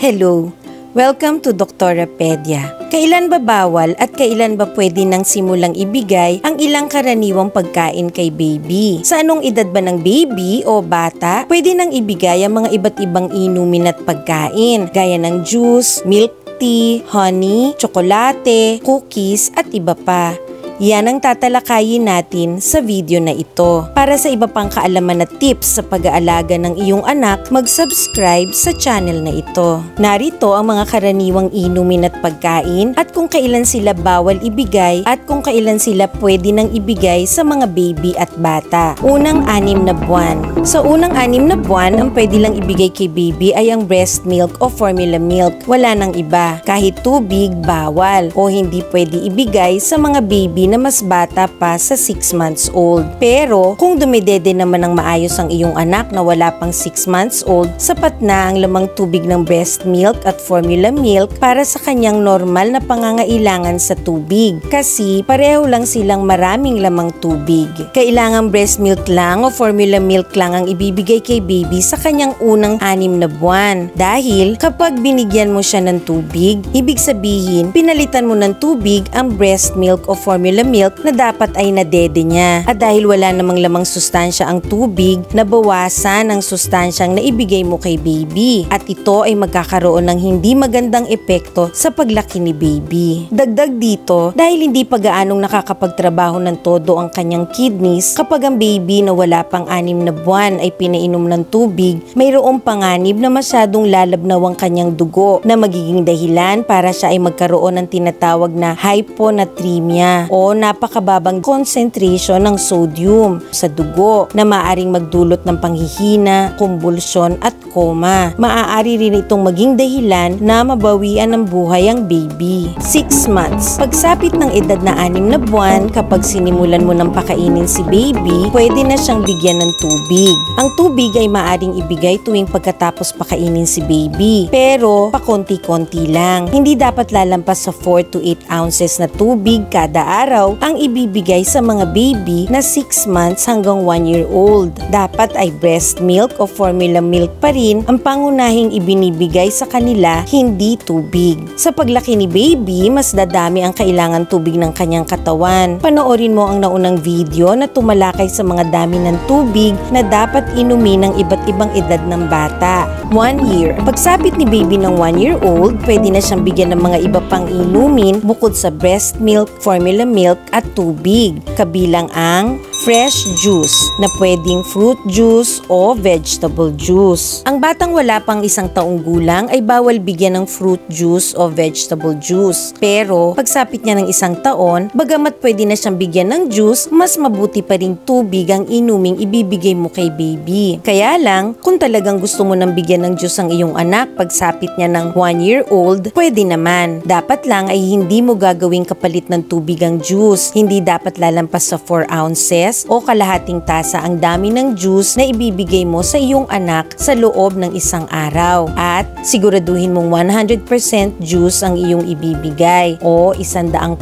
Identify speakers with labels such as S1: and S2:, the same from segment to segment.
S1: Hello! Welcome to Doktorapedia. Kailan ba bawal at kailan ba pwede nang simulang ibigay ang ilang karaniwang pagkain kay baby? Sa anong edad ba ng baby o bata pwede nang ibigay ang mga iba't ibang inumin at pagkain gaya ng juice, milk tea, honey, tsokolate, cookies at iba pa? Yan ang tatalakayin natin sa video na ito. Para sa iba pang kaalaman at tips sa pag-aalaga ng iyong anak, mag-subscribe sa channel na ito. Narito ang mga karaniwang inumin at pagkain at kung kailan sila bawal ibigay at kung kailan sila pwede nang ibigay sa mga baby at bata. Unang 6 na buwan. Sa unang 6 na buwan, ang pwede lang ibigay kay baby ay ang breast milk o formula milk. Wala nang iba. Kahit tubig, bawal o hindi pwede ibigay sa mga baby na mas bata pa sa 6 months old. Pero kung dumidede naman ng maayos ang iyong anak na wala pang 6 months old, sapat na ang lamang tubig ng breast milk at formula milk para sa kanyang normal na pangangailangan sa tubig. Kasi pareho lang silang maraming lamang tubig. Kailangang breast milk lang o formula milk lang ang ibibigay kay baby sa kanyang unang 6 na buwan. Dahil kapag binigyan mo siya ng tubig, ibig sabihin pinalitan mo ng tubig ang breast milk o formula milk na dapat ay nadede niya. At dahil wala namang lamang sustansya ang tubig, nabawasan ang sustansyang naibigay mo kay baby. At ito ay magkakaroon ng hindi magandang epekto sa paglaki ni baby. Dagdag dito, dahil hindi pa gaanong nakakapagtrabaho ng todo ang kanyang kidneys, kapag ang baby na wala pang 6 na buwan ay pinainom ng tubig, mayroong panganib na masyadong lalabnaw ang kanyang dugo na magiging dahilan para siya ay magkaroon ng tinatawag na hyponatremia o napakababang concentration ng sodium sa dugo na maaaring magdulot ng panghihina, kumbulsyon at koma. Maaari rin itong maging dahilan na mabawian ng buhay ang baby. 6 months. Pagsapit ng edad na 6 na buwan, kapag sinimulan mo ng pakainin si baby, pwede na siyang bigyan ng tubig. Ang tubig ay maaaring ibigay tuwing pagkatapos pakainin si baby, pero pakonti-konti lang. Hindi dapat lalampas sa 4 to 8 ounces na tubig kada araw ang ibibigay sa mga baby na 6 months hanggang 1 year old. Dapat ay breast milk o formula milk pa rin ang pangunahing ibinibigay sa kanila, hindi tubig. Sa paglaki ni baby, mas dadami ang kailangan tubig ng kanyang katawan. Panoorin mo ang naunang video na tumalakay sa mga dami ng tubig na dapat inumin ng iba't ibang edad ng bata. 1 year. Pagsapit ni baby ng 1 year old, pwede na siyang bigyan ng mga iba pang inumin bukod sa breast milk, formula milk at tubig, kabilang ang fresh juice na pwedeng fruit juice o vegetable juice. Ang batang wala pang 1 taong gulang ay bawal bigyan ng fruit juice o vegetable juice. Pero pagsapit niya ng 1 taon, bagamat pwede na siyang bigyan ng juice, mas mabuti pa rin tubig ang inuming ibibigay mo kay baby. Kaya lang, kung talagang gusto mo nang bigyan ng juice ang iyong anak pagsapit niya ng 1 year old, pwede naman. Dapat lang ay hindi mo gagawing kapalit ng tubig ang juice. Hindi dapat lalampas sa 4 ounces o kalahating tasa ang dami ng juice na ibibigay mo sa iyong anak sa loob ng 1 araw. At siguraduhin mong 100% juice ang iyong ibibigay o 100%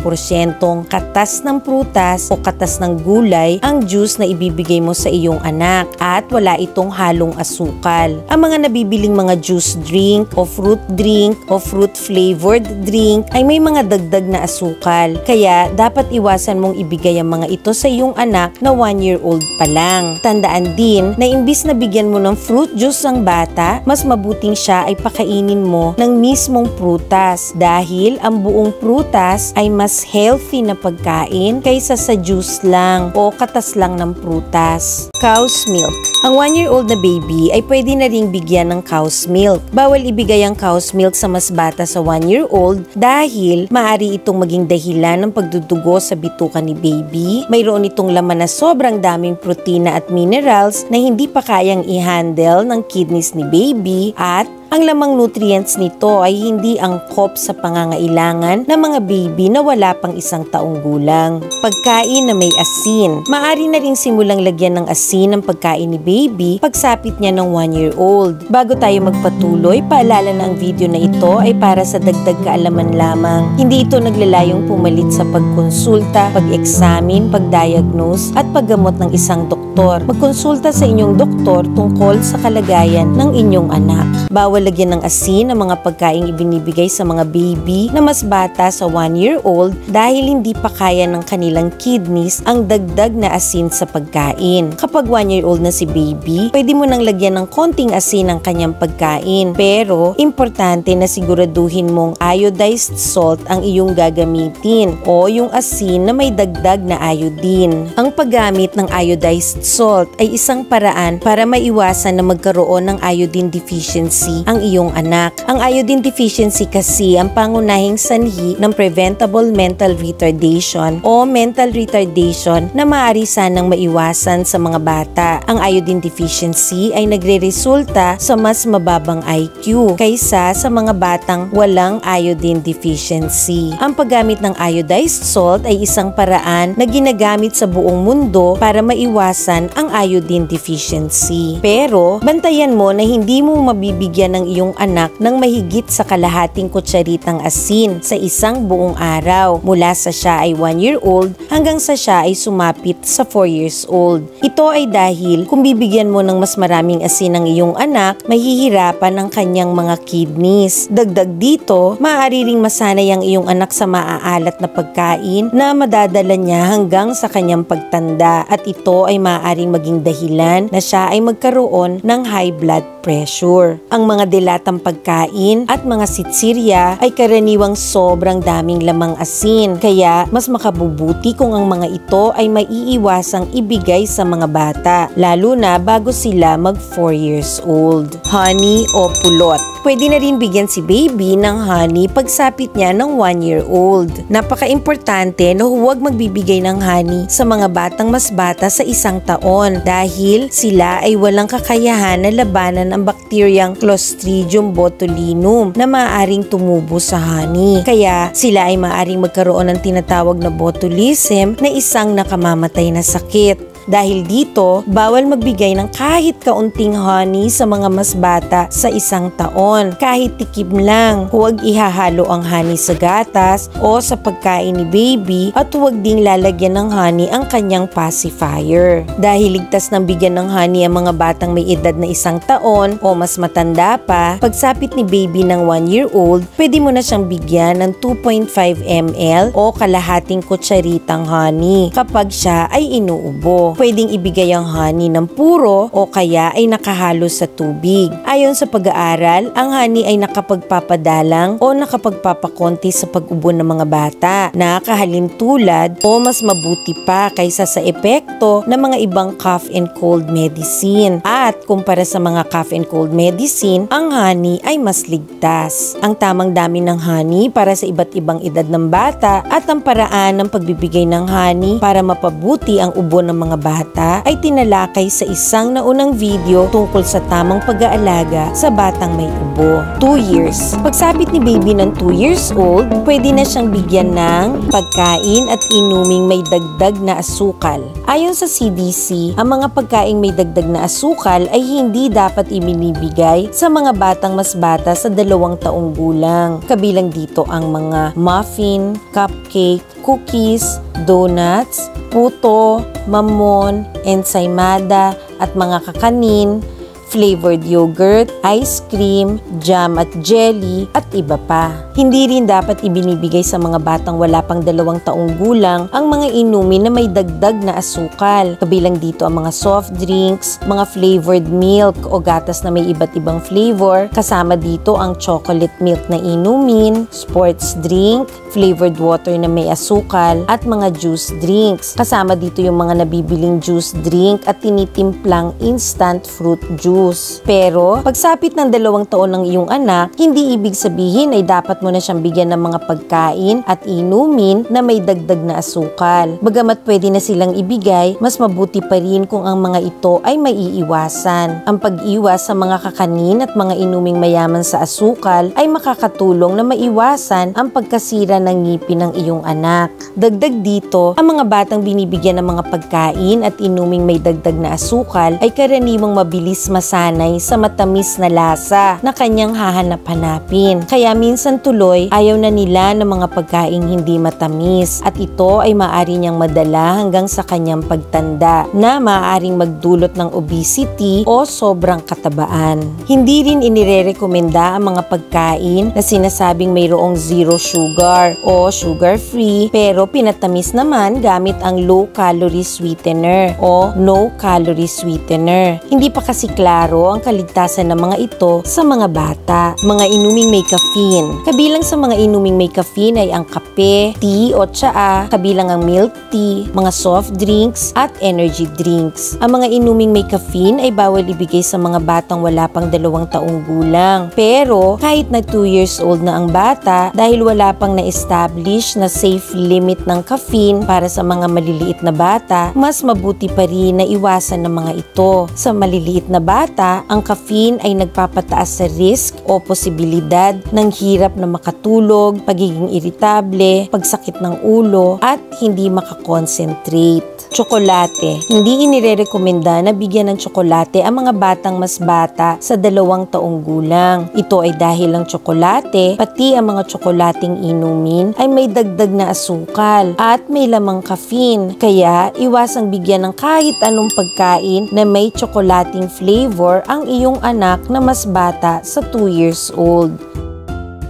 S1: katas ng prutas o katas ng gulay ang juice na ibibigay mo sa iyong anak at wala itong halong asukal. Ang mga nabibiling mga juice drink o fruit flavored drink ay may mga dagdag na asukal. Kaya dapat iwasan mong ibigay ang mga ito sa iyong anak na 1 year old pa lang. Tandaan din na imbis na bigyan mo ng fruit juice ang bata, mas mabuting siya ay pakainin mo ng mismong prutas dahil ang buong prutas ay mas healthy na pagkain kaysa sa juice lang o katas lang ng prutas. Cow's milk. Ang 1 year old na baby ay pwede na ring bigyan ng cow's milk. Bawal ibigay ang cow's milk sa mas bata sa 1 year old dahil maaari itong maging dahilan ng pagdudugo sa bituka ni baby. Mayroon itong laman na sobrang daming protina at minerals na hindi pa kayang i-handle ng kidneys ni baby at ang lamang nutrients nito ay hindi angkop sa pangangailangan ng mga baby na wala pang 1 taong gulang. Pagkain na may asin. Maaari na rin simulang lagyan ng asin ang pagkain ni baby pagsapit niya ng 1 year old. Bago tayo magpatuloy, paalala na ang video na ito ay para sa dagdag kaalaman lamang. Hindi ito naglalayong pumalit sa pagkonsulta, pag-examine, pag-diagnose at paggamot ng isang doktor. Magkonsulta sa inyong doktor tungkol sa kalagayan ng inyong anak. Bawal bawal lagyan ng asin ang mga pagkaing ibinibigay sa mga baby na mas bata sa 1-year-old dahil hindi pa kaya ng kanilang kidneys ang dagdag na asin sa pagkain. Kapag 1-year-old na si baby, pwede mo nang lagyan ng konting asin ang kanyang pagkain. Pero, importante na siguraduhin mong iodized salt ang iyong gagamitin o yung asin na may dagdag na iodine. Ang paggamit ng iodized salt ay isang paraan para maiwasan na magkaroon ng iodine deficiency ang iyong anak. Ang iodine deficiency kasi ang pangunahing sanhi ng preventable mental retardation o mental retardation na maaari sanang maiwasan sa mga bata. Ang iodine deficiency ay nagre-resulta sa mas mababang IQ kaysa sa mga batang walang iodine deficiency. Ang paggamit ng iodized salt ay isang paraan na ginagamit sa buong mundo para maiwasan ang iodine deficiency. Pero, bantayan mo na hindi mo mabibigyan ng iyong anak ng mahigit sa kalahating kutsaritang asin sa isang buong araw mula sa siya ay 1-year-old hanggang sa siya ay sumapit sa 4 years old. Ito ay dahil kung bibigyan mo ng mas maraming asin ang iyong anak, mahihirapan ang kanyang mga kidneys. Dagdag dito, maaari ring masanay ang iyong anak sa maaalat na pagkain na madadala niya hanggang sa kanyang pagtanda at ito ay maaaring maging dahilan na siya ay magkaroon ng high blood pressure. Ang mga dilatang pagkain at mga sitsirya ay karaniwang sobrang daming lamang asin, kaya mas makabubuti kung ang mga ito ay maiiwasang ibigay sa mga bata, lalo na bago sila mag 4 years old. Honey o pulot. Pwede na rin bigyan si baby ng honey pagsapit niya ng 1-year-old. Napaka-importante na huwag magbibigay ng honey sa mga batang mas bata sa 1 taon dahil sila ay walang kakayahan na labanan ang bakteryang Clostridium botulinum na maaaring tumubo sa honey. Kaya sila ay maaaring magkaroon ng tinatawag na botulism na isang nakamamatay na sakit. Dahil dito, bawal magbigay ng kahit kaunting honey sa mga mas bata sa 1 taon. Kahit tikim lang, huwag ihahalo ang honey sa gatas o sa pagkain ni baby at huwag ding lalagyan ng honey ang kanyang pacifier. Dahil ligtas ng bigyan ng honey ang mga batang may edad na 1 taon o mas matanda pa, pagsapit ni baby ng 1-year-old, pwede mo na siyang bigyan ng 2.5 ml o kalahating kutsaritang honey kapag siya ay inuubo. Pwedeng ibigay ang honey ng puro o kaya ay nakahalo sa tubig. Ayon sa pag-aaral, ang honey ay nakapagpapadalang o nakapagpapakonti sa pag-ubo ng mga bata, nakahalintulad o mas mabuti pa kaysa sa epekto ng mga ibang cough and cold medicine. At kumpara sa mga cough and cold medicine, ang honey ay mas ligtas. Ang tamang dami ng honey para sa iba't ibang edad ng bata at ang paraan ng pagbibigay ng honey para mapabuti ang ubo ng mga bata ay tinalakay sa isang naunang video tungkol sa tamang pag-aalaga sa batang may ubo. 2 years. Pagsapit ni baby ng 2 years old, pwede na siyang bigyan ng pagkain at inuming may dagdag na asukal. Ayon sa CDC, ang mga pagkaing may dagdag na asukal ay hindi dapat ibinibigay sa mga batang mas bata sa 2 taong gulang. Kabilang dito ang mga muffin, cupcake, cookies, donuts, puto, mamon, ensaymada at mga kakanin, flavored yogurt, ice cream, jam at jelly, at iba pa. Hindi rin dapat ibinibigay sa mga batang wala pang 2 taong gulang ang mga inumin na may dagdag na asukal. Kabilang dito ang mga soft drinks, mga flavored milk o gatas na may iba't ibang flavor, kasama dito ang chocolate milk na inumin, sports drink, flavored water na may asukal, at mga juice drinks. Kasama dito yung mga nabibiling juice drink at tinitimplang instant fruit juice. Pero, pagsapit ng 2 taon ng iyong anak, hindi ibig sabihin ay dapat mo na siyang bigyan ng mga pagkain at inumin na may dagdag na asukal. Bagamat pwede na silang ibigay, mas mabuti pa rin kung ang mga ito ay maiiwasan. Ang pag-iwas sa mga kakanin at mga inuming mayaman sa asukal ay makakatulong na maiwasan ang pagkasira ng ngipin ng iyong anak. Dagdag dito, ang mga batang binibigyan ng mga pagkain at inuming may dagdag na asukal ay karaniwang mabilis nasanay sa matamis na lasa na kanyang hahanap-hanapin. Kaya minsan tuloy ayaw na nila ng mga pagkaing hindi matamis at ito ay maaari niyang madala hanggang sa kanyang pagtanda na maaaring magdulot ng obesity o sobrang katabaan. Hindi rin inirerekomenda ang mga pagkain na sinasabing mayroong zero sugar o sugar-free pero pinatamis naman gamit ang low-calorie sweetener o no-calorie sweetener. Hindi pa kasi klaro ang kaligtasan ng mga ito sa mga bata. Mga inuming may caffeine. Kabilang sa mga inuming may caffeine ay ang kape, tea o tsaa, kabilang ang milk tea, mga soft drinks at energy drinks. Ang mga inuming may caffeine ay bawal ibigay sa mga batang wala pang 2 taong gulang. Pero kahit na 2 years old na ang bata, dahil wala pang na-establish na safe limit ng caffeine para sa mga maliliit na bata, mas mabuti pa rin na iwasan ng mga ito. Sa maliliit na bata, ang caffeine ay nagpapataas sa risk o posibilidad ng hirap na makatulog, pagiging iritable, pagsakit ng ulo, at hindi makakonsentrate. Tsokolate. Hindi inirerekomenda na bigyan ng tsokolate ang mga batang mas bata sa 2 taong gulang. Ito ay dahil ang tsokolate, pati ang mga tsokolating inumin ay may dagdag na asukal at may lamang caffeine. Kaya iwasang bigyan ng kahit anong pagkain na may tsokolating flavor ang iyong anak na mas bata sa 2 years old.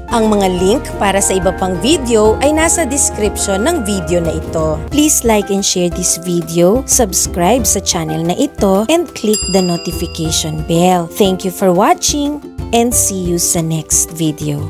S1: Ang mga link para sa iba pang video ay nasa description ng video na ito. Please like and share this video, subscribe sa channel na ito, and click the notification bell. Thank you for watching and see you sa next video.